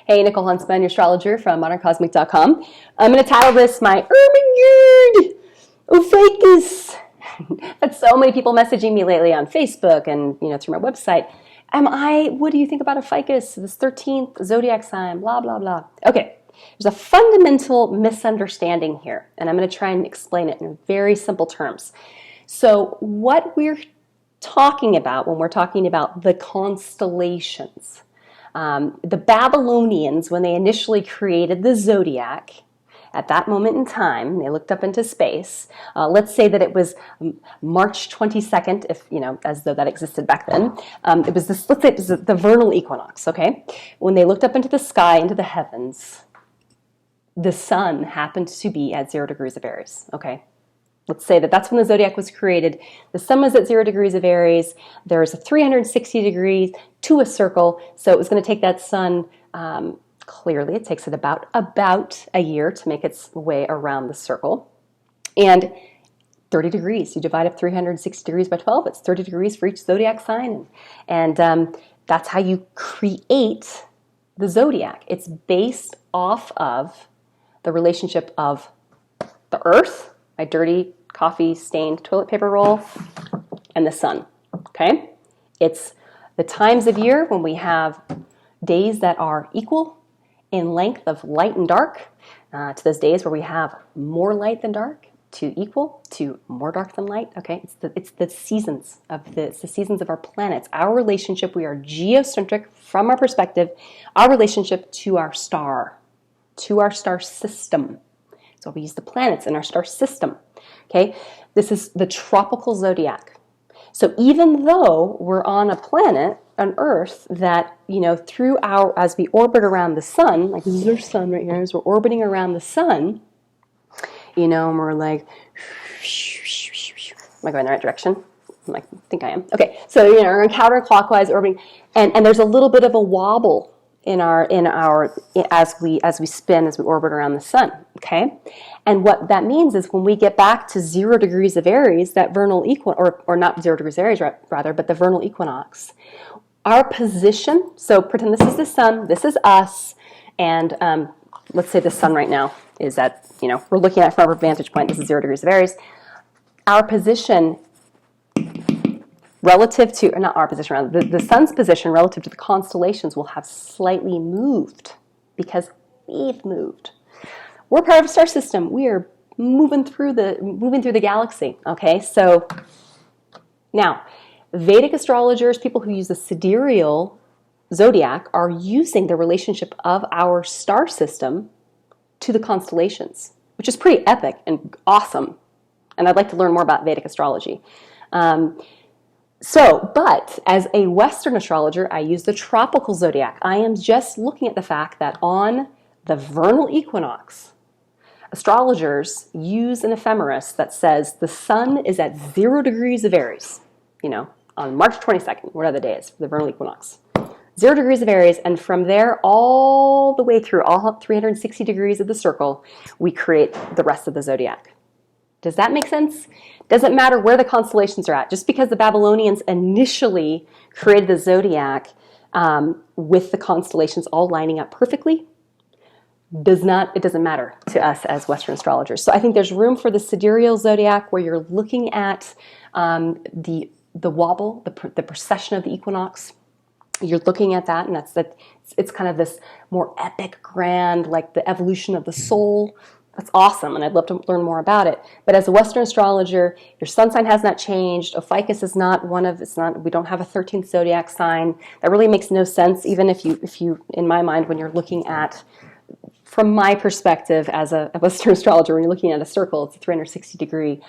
Hey, Nichole Huntsman, your astrologer from moderncosmic.com. I'm going to title this my Ermahgerd Ficus. I've had so many people messaging me lately on Facebook and through my website. What do you think about a ficus? This 13th zodiac sign, blah, blah, blah. Okay, there's a fundamental misunderstanding here, and I'm going to try and explain it in very simple terms. So what we're talking about when we're talking about the constellations, the Babylonians, when they initially created the Zodiac, at that moment in time, they looked up into space. Let's say that it was March 22nd, if as though that existed back then. It was this. Let's say it was the vernal equinox. Okay, when they looked up into the sky, into the heavens, the sun happened to be at 0 degrees of Aries. Okay. Let's say that that's when the zodiac was created. The sun was at 0 degrees of Aries. There's a 360 degrees to a circle. So it was going to take that sun, clearly it takes it about a year to make its way around the circle. And 30 degrees, you divide up 360 degrees by 12, it's 30 degrees for each zodiac sign. And that's how you create the zodiac. It's based off of the relationship of the earth, my dirty coffee-stained toilet paper roll, and the sun, okay? It's the times of year when we have days that are equal in length of light and dark, to those days where we have more light than dark, to equal to more dark than light, okay? It's the seasons of our planets. Our relationship, we are geocentric from our perspective, our relationship to our star system. So we use the planets in our star system, okay? This is the tropical zodiac. So even though we're on a planet, on Earth, that, as we orbit around the sun, like this is our sun right here, as we're orbiting around the sun, and we're like, am I going in the right direction? I think I am. Okay, so, we're counterclockwise orbiting, and there's a little bit of a wobble as we spin, as we orbit around the sun, okay? And what that means is when we get back to 0 degrees of Aries, that vernal equinox, or not 0 degrees of Aries rather, but the vernal equinox, our position, so pretend this is the sun, this is us, and let's say the sun right now is at, we're looking at from our vantage point, this is 0 degrees of Aries. Our position relative to, or not our position, the sun's position relative to the constellations will have slightly moved because we've moved. We're part of a star system. We are moving through the galaxy. Okay, so now Vedic astrologers, people who use the sidereal zodiac, are using the relationship of our star system to the constellations, which is pretty epic and awesome. And I'd like to learn more about Vedic astrology. But as a Western astrologer, I use the tropical zodiac. I am just looking at the fact that on the vernal equinox, astrologers use an ephemeris that says the sun is at 0 degrees of Aries, on March 22nd, what are the days for the vernal equinox? 0 degrees of Aries, and from there all the way through all 360 degrees of the circle, we create the rest of the zodiac. Does that make sense? Doesn't matter where the constellations are at. Just because the Babylonians initially created the zodiac with the constellations all lining up perfectly, it doesn't matter to us as Western astrologers. So I think there's room for the sidereal zodiac where you're looking at the wobble, the precession of the equinox. You're looking at that, and it's kind of this more epic, grand, like the evolution of the soul. That's awesome, and I'd love to learn more about it. But as a Western astrologer, your sun sign has not changed. Ophiuchus is not we don't have a 13th zodiac sign. That really makes no sense, even if you, in my mind, when you're looking at, from my perspective as a Western astrologer, when you're looking at a circle, it's a 360 degree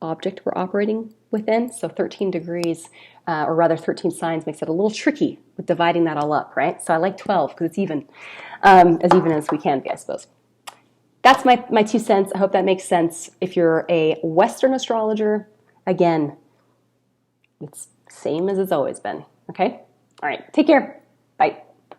object we're operating within. So 13 degrees, or rather 13 signs, makes it a little tricky with dividing that all up, right? So I like 12 because it's even as we can be, I suppose. That's my 2 cents. I hope that makes sense. If you're a Western astrologer, again, it's same as it's always been, okay? All right, take care.